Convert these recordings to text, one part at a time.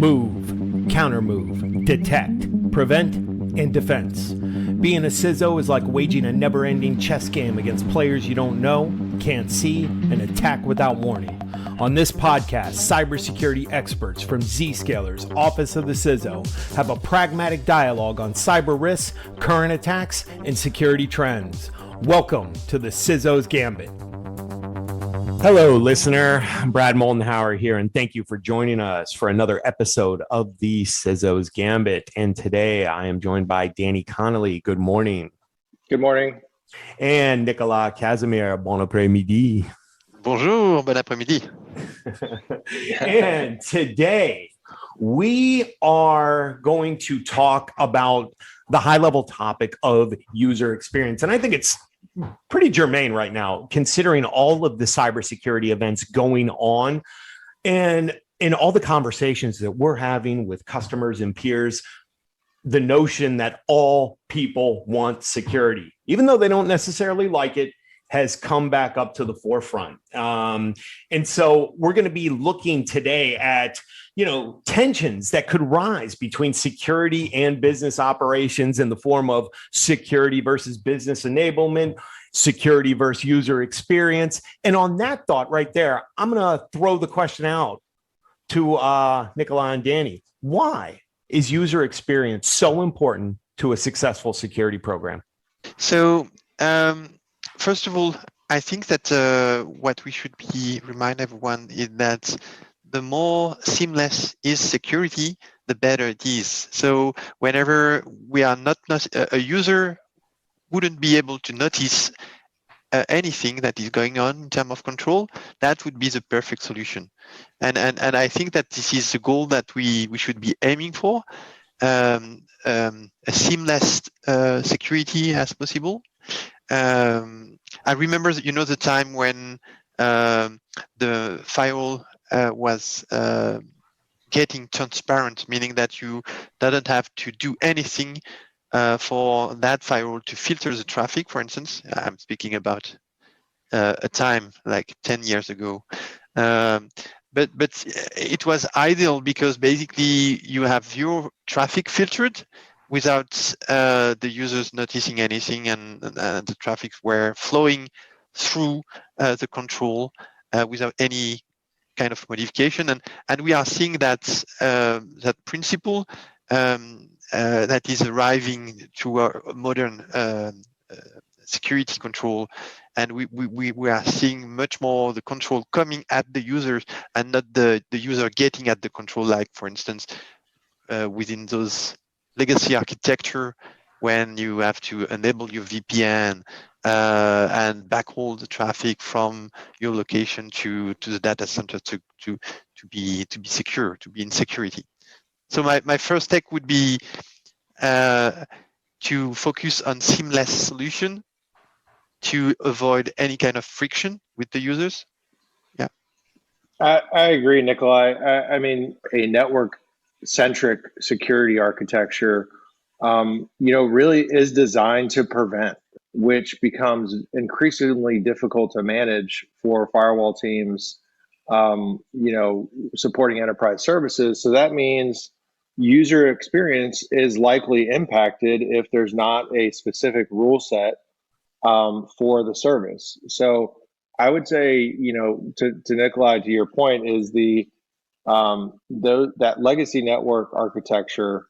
Move, counter-move, detect, prevent, and defense. Being a CISO is like waging a never-ending chess game against players you don't know, can't see, and attack without warning. On this podcast, cybersecurity experts from Zscaler's Office of the CISO have a pragmatic dialogue on cyber risks, current attacks, and security trends. Welcome to the CISO's Gambit. Hello, listener. I'm Brad Moldenhauer here, and thank you for joining us for another episode of the CISO's Gambit. And today I am joined by Danny Connolly. Good morning. Good morning. And Nicolas Casimir. Bon après-midi. Bonjour, bon après-midi. And today we are going to talk about the high-level topic of user experience. And I think it's pretty germane right now, considering all of the cybersecurity events going on and in all the conversations that we're having with customers and peers, the notion that all people want security, even though they don't necessarily like it, has come back up to the forefront. And so we're going to be looking today at, tensions that could rise between security and business operations in the form of security versus business enablement, security versus user experience. And on that thought right there, I'm going to throw the question out to Nicolas and Danny. Why is user experience so important to a successful security program? So, first of all, I think that what we should remind everyone is that the more seamless is security, the better it is. So whenever we are not a user wouldn't be able to notice anything that is going on in terms of control, that would be the perfect solution. And I think that this is the goal that we should be aiming for, a seamless security as possible. I remember, the time when the firewall was getting transparent, meaning that you didn't have to do anything for that firewall to filter the traffic, for instance. I'm speaking about a time like 10 years ago. But it was ideal because basically you have your traffic filtered without the users noticing anything, and the traffic were flowing through the control without any kind of modification. And we are seeing that that principle that is arriving to our modern security control. And we are seeing much more the control coming at the users and not the user getting at the control, like, for instance, within those legacy architecture, when you have to enable your VPN and backhaul the traffic from your location to the data center to be secure, to be in security. So my first take would be to focus on seamless solution to avoid any kind of friction with the users. Yeah, I agree, Nikolai. I mean, a network-centric security architecture, really is designed to prevent, which becomes increasingly difficult to manage for firewall teams, supporting enterprise services. So that means user experience is likely impacted if there's not a specific rule set for the service. So I would say, to Nikolai, to your point, is that legacy network architecture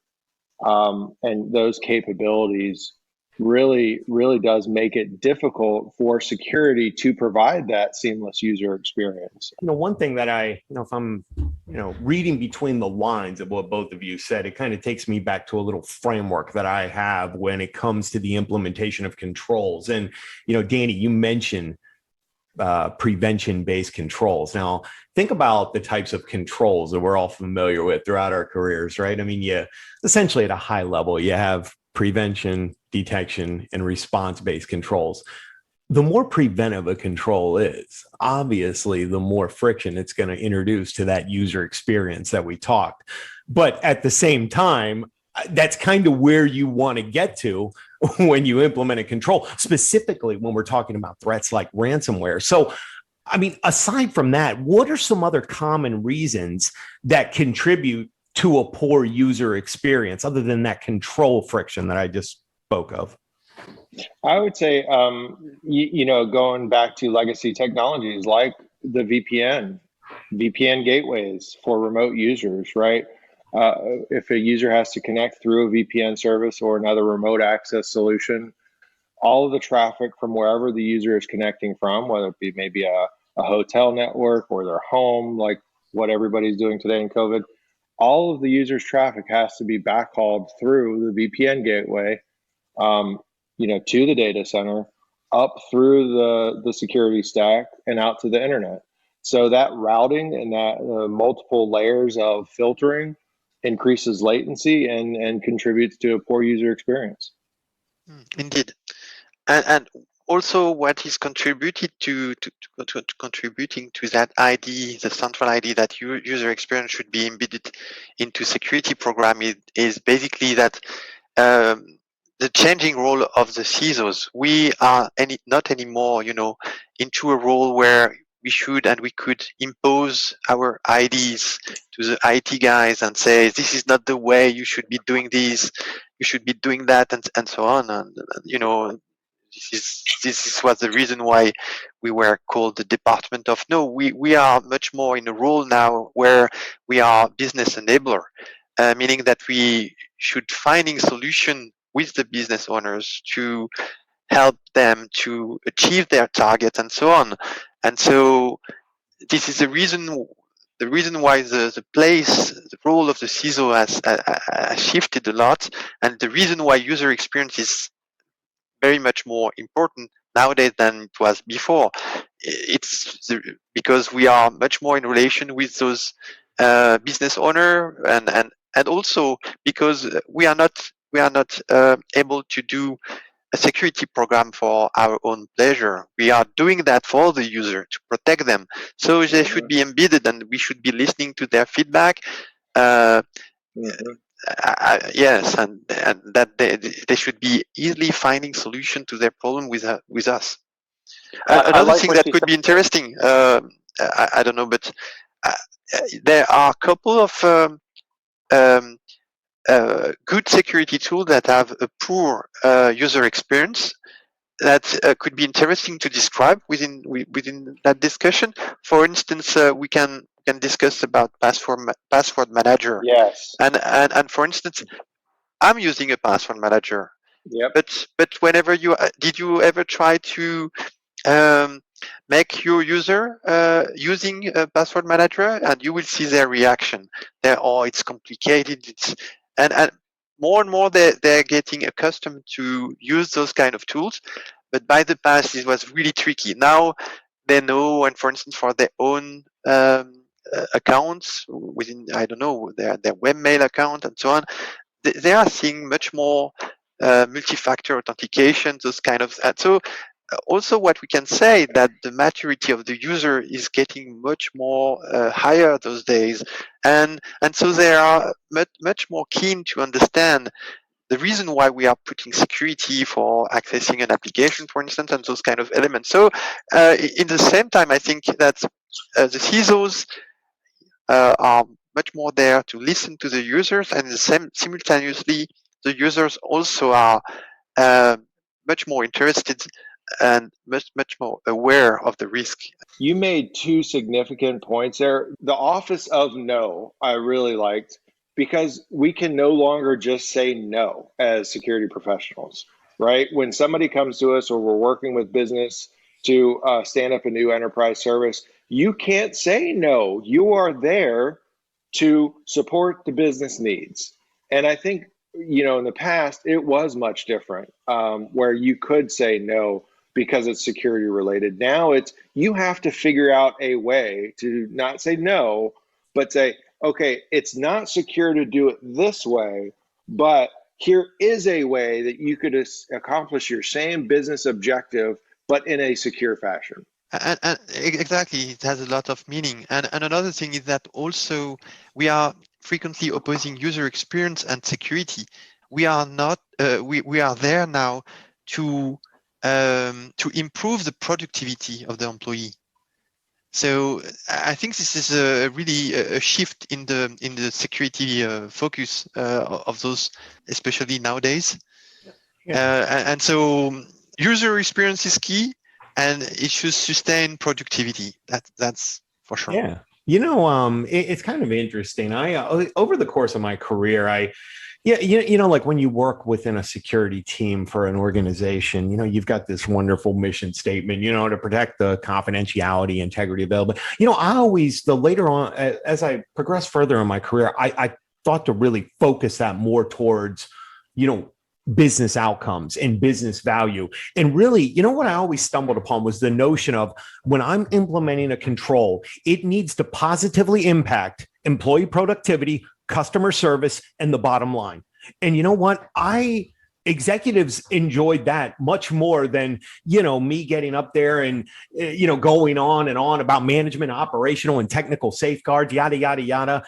and those capabilities really does make it difficult for security to provide that seamless user experience. One thing that if I'm, reading between the lines of what both of you said, it kind of takes me back to a little framework that I have when it comes to the implementation of controls. And, Danny, you mentioned prevention-based controls. Now, think about the types of controls that we're all familiar with throughout our careers, right? I mean, you essentially at a high level, you have prevention, detection, and response-based controls. The more preventive a control is, obviously, the more friction it's going to introduce to that user experience that we talked. But at the same time, that's kind of where you want to get to when you implement a control, specifically when we're talking about threats like ransomware. So, I mean, aside from that, what are some other common reasons that contribute to a poor user experience other than that control friction that I just spoke of? I would say, going back to legacy technologies like the VPN gateways for remote users, right? If a user has to connect through a VPN service or another remote access solution, all of the traffic from wherever the user is connecting from, whether it be maybe a hotel network or their home, like what everybody's doing today in COVID, all of the user's traffic has to be backhauled through the VPN gateway, to the data center, up through the security stack and out to the internet. So that routing and that multiple layers of filtering increases latency and contributes to a poor user experience. Indeed. And also what is contributed to contributing to that ID, the central ID that user experience should be embedded into security program is basically that the changing role of the CISOs. We are not anymore, into a role where we should and we could impose our IDs to the IT guys and say, this is not the way you should be doing this, you should be doing that, and so on. And this is what the reason why we were called the Department of No. We are much more in a role now where we are business enabler, meaning that we should finding solution with the business owners to help them to achieve their targets and so on. And so this is the reason why the role of the CISO has shifted a lot, and the reason why user experience is very much more important nowadays than it was before. Because we are much more in relation with those business owner, and also because we are not able to do a security program for our own pleasure. We are doing that for the user to protect them. So they should be embedded, and we should be listening to their feedback. Yes, and that they should be easily finding solution to their problem with us. Another thing that could be interesting, I don't know, but there are a couple of good security tools that have a poor user experience that could be interesting to describe within that discussion. For instance, we can discuss about password manager. Yes. And for instance, I'm using a password manager. Yep. But whenever did you ever try to make your user using a password manager, and you will see their reaction. It's complicated. And more and more they're getting accustomed to use those kind of tools. But by the past, it was really tricky. Now they know, and for instance, for their own accounts within, I don't know, their webmail account and so on, they are seeing much more multi-factor authentication, those kind of. So also what we can say that the maturity of the user is getting much more higher those days, and so they are much more keen to understand the reason why we are putting security for accessing an application, for instance, and those kind of elements. So in the same time, I think that the CISOs are much more there to listen to the users, and simultaneously the users also are much more interested and much more aware of the risk. You made two significant points there. The office of no, I really liked, because we can no longer just say no as security professionals, right? When somebody comes to us or we're working with business to stand up a new enterprise service, you can't say no. You are there to support the business needs. And I think, in the past, it was much different, where you could say no because it's security related. Now it's, you have to figure out a way to not say no, but say, okay, it's not secure to do it this way, but here is a way that you could accomplish your same business objective, but in a secure fashion. And exactly, it has a lot of meaning. And another thing is that also we are frequently opposing user experience and security. We are not. We are there now to improve the productivity of the employee. So I think this is a really a shift in the security focus of those, especially nowadays. And so user experience is key, and it should sustain productivity. That's for sure. Yeah. It's kind of interesting. I over the course of my career, like when you work within a security team for an organization, you've got this wonderful mission statement, to protect the confidentiality, integrity, availability. I always, the later on, as I progressed further in my career, I thought to really focus that more towards, business outcomes and business value. And really, what I always stumbled upon was the notion of when I'm implementing a control, it needs to positively impact employee productivity, customer service, and the bottom line. And you know what? Executives enjoyed that much more than, me getting up there and, going on and on about management, operational and technical safeguards, yada, yada, yada.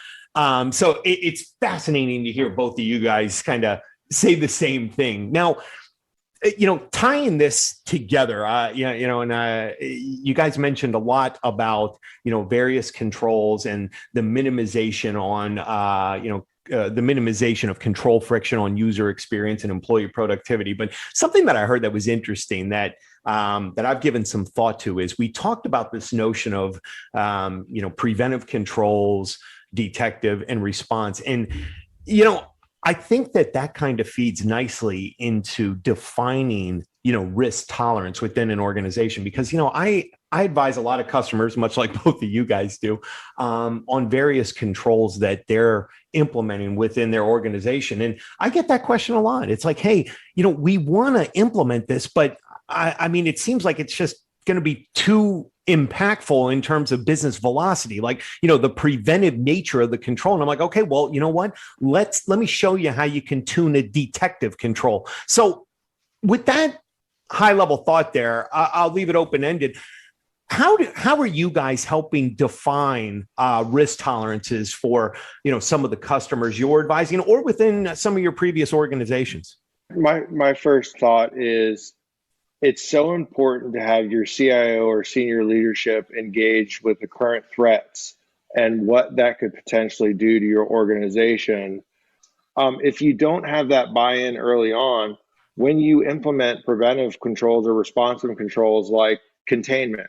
So it's fascinating to hear both of you guys kind of say the same thing. Now, tying this together, you guys mentioned a lot about, various controls and the minimization on, the minimization of control friction on user experience and employee productivity. But something that I heard that was interesting that I've given some thought to is we talked about this notion of, preventive controls, detective, and response. And, I think that kind of feeds nicely into defining, risk tolerance within an organization, because, I advise a lot of customers, much like both of you guys do, on various controls that they're implementing within their organization. And I get that question a lot. It's like, hey, we want to implement this, but I mean, it seems like it's just going to be too impactful in terms of business velocity, like, the preventive nature of the control. And I'm like, okay, well, you know what? Let me show you how you can tune a detective control. So with that high level thought there, I'll leave it open-ended. How are you guys helping define risk tolerances for, some of the customers you're advising or within some of your previous organizations? My first thought is it's so important to have your CIO or senior leadership engaged with the current threats and what that could potentially do to your organization. If you don't have that buy-in early on, when you implement preventive controls or responsive controls like containment,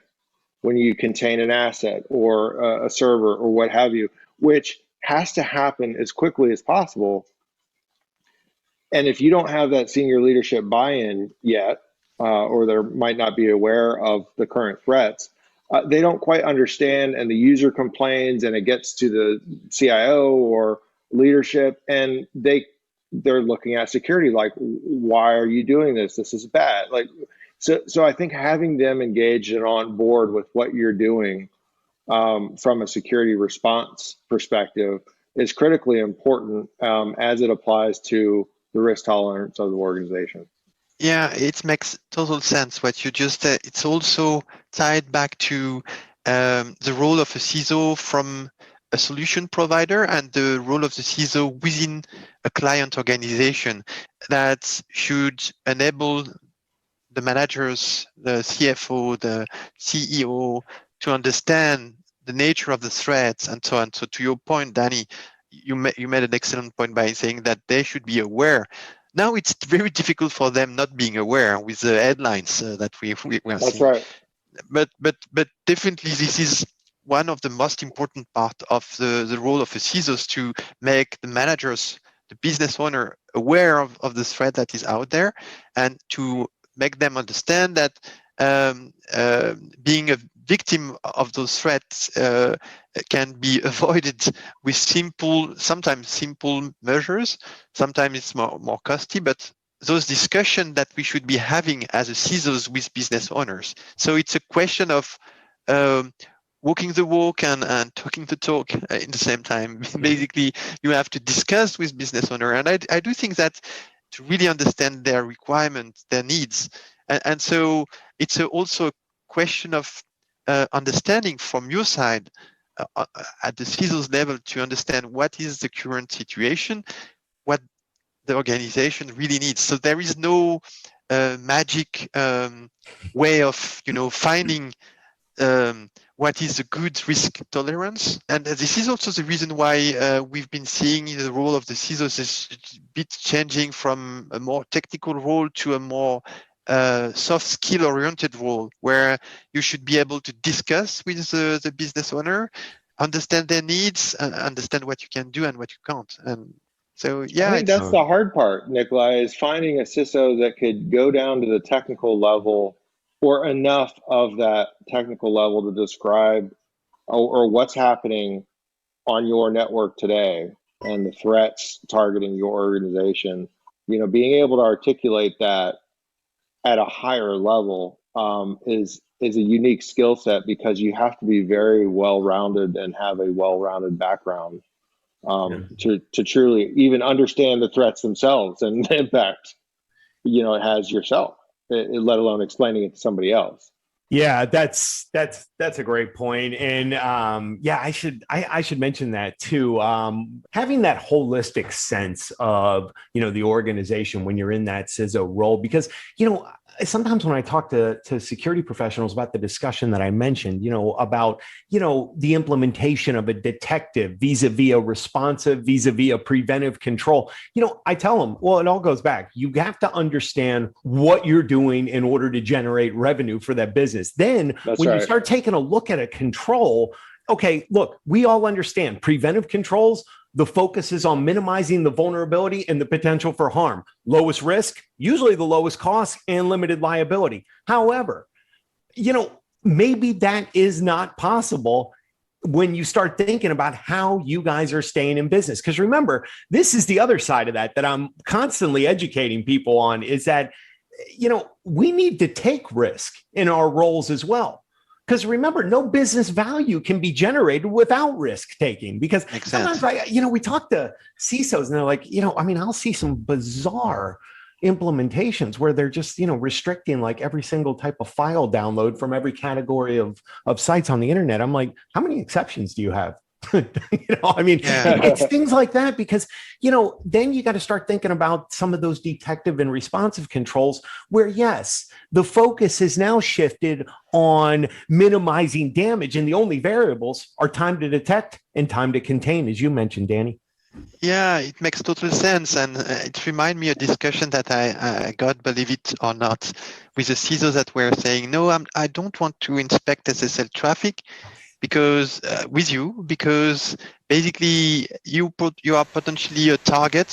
when you contain an asset or a server or what have you, which has to happen as quickly as possible. And if you don't have that senior leadership buy-in yet, or they might not be aware of the current threats, they don't quite understand, and the user complains, and it gets to the CIO or leadership, and they're looking at security like, why are you doing this? This is bad. So I think having them engaged and on board with what you're doing from a security response perspective is critically important as it applies to the risk tolerance of the organization. Yeah, it makes total sense what you just said. It's also tied back to the role of a CISO from a solution provider and the role of the CISO within a client organization that should enable the managers, the CFO, the CEO to understand the nature of the threats and so on. So to your point, Danny, you made an excellent point by saying that they should be aware. Now it's very difficult for them not being aware with the headlines that we are seeing. That's right. But definitely this is one of the most important part of the role of a CISO to make the managers, the business owner, aware of the threat that is out there, and to make them understand that being a victim of those threats can be avoided with sometimes simple measures. Sometimes it's more costly, but those discussions that we should be having as a CISOs with business owners. So it's a question of walking the walk and talking the talk in the same time. Basically, you have to discuss with business owner. And I do think that to really understand their requirements, their needs. And so it's also a question of understanding from your side at the CISO's level to understand what is the current situation, what the organization really needs. So there is no magic way of finding what is a good risk tolerance. And this is also the reason why we've been seeing the role of the CISOs is a bit changing from a more technical role to a more soft skill oriented role, where you should be able to discuss with the business owner, understand their needs, understand what you can do and what you can't. And so, yeah, I think that's the hard part, Nikolai, is finding a CISO that could go down to the technical level or enough of that technical level to describe or what's happening on your network today and the threats targeting your organization. Being able to articulate that at a higher level is a unique skill set, because you have to be very well-rounded and have a well-rounded background to truly even understand the threats themselves and the impact it has yourself, let alone explaining it to somebody else. Yeah, that's a great point. And I should mention that too. Having that holistic sense of, the organization when you're in that CISO role, because, sometimes when I talk to security professionals about the discussion that I mentioned, about, the implementation of a detective vis-a-vis a responsive, vis-a-vis a preventive control, I tell them, well, it all goes back. You have to understand what you're doing in order to generate revenue for that business. Then you start taking a look at a control, okay, look, we all understand preventive controls. The focus is on minimizing the vulnerability and the potential for harm. Lowest risk, usually the lowest cost, and limited liability. However, maybe that is not possible when you start thinking about how you guys are staying in business. Because remember, this is the other side of that I'm constantly educating people on, is that, we need to take risk in our roles as well. Because remember, no business value can be generated without risk taking. Because sometimes we talk to CISOs and they're like, I'll see some bizarre implementations where they're just, restricting like every single type of file download from every category of sites on the internet. I'm like, how many exceptions do you have? It's things like that, because, then you got to start thinking about some of those detective and responsive controls where, yes, the focus is now shifted on minimizing damage. And the only variables are time to detect and time to contain, as you mentioned, Danny. Yeah, it makes total sense. And it reminds me of a discussion that I got, believe it or not, with the CISOs that were saying, no, I don't want to inspect SSL traffic because basically you are potentially a target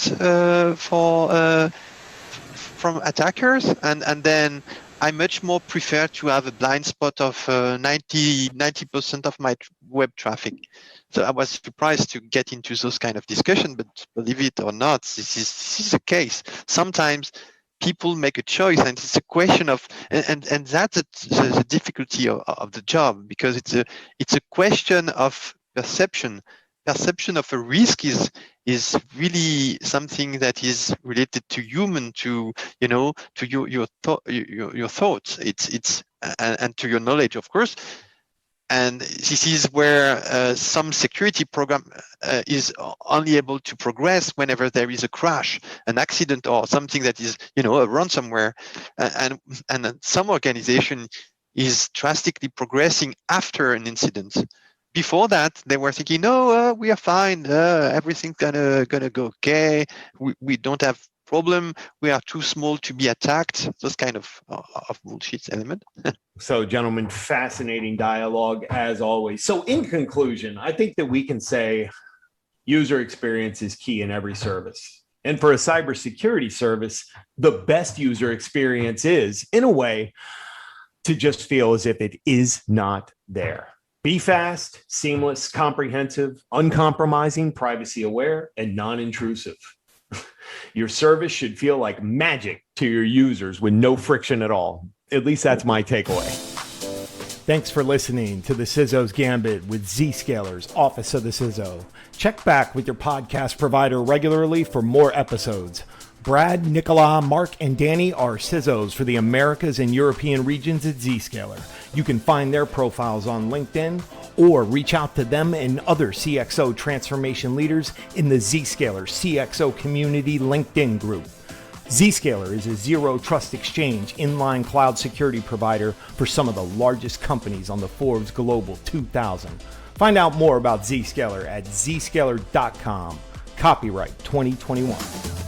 from attackers, and then I much more prefer to have a blind spot of 90% of my web traffic. So I was surprised to get into those kind of discussion, but believe it or not, this is the case. Sometimes people make a choice, and it's a question of, and that's the difficulty of the job, because it's a question of perception. Perception of a risk is really something that is related to human, to your thoughts. It's and to your knowledge, of course. And this is where some security program is only able to progress whenever there is a crash, an accident, or something that is, a ransomware. And some organization is drastically progressing after an incident. Before that, they were thinking, no, we are fine. Everything's gonna go okay. We don't have problem. We are too small to be attacked. Those kind of bullshit element. So, gentlemen, fascinating dialogue as always. So, in conclusion, I think that we can say user experience is key in every service. And for a cybersecurity service, the best user experience is, in a way, to just feel as if it is not there. Be fast, seamless, comprehensive, uncompromising, privacy aware, and non-intrusive. Your service should feel like magic to your users with no friction at all. At least that's my takeaway. Thanks for listening to the CISO's Gambit with Zscaler's Office of the CISO. Check back with your podcast provider regularly for more episodes. Brad, Nicolas, Mark, and Danny are CISOs for the Americas and European regions at Zscaler. You can find their profiles on LinkedIn or reach out to them and other CXO transformation leaders in the Zscaler CXO community LinkedIn group. Zscaler is a zero trust exchange inline cloud security provider for some of the largest companies on the Forbes Global 2000. Find out more about Zscaler at zscaler.com. Copyright 2021.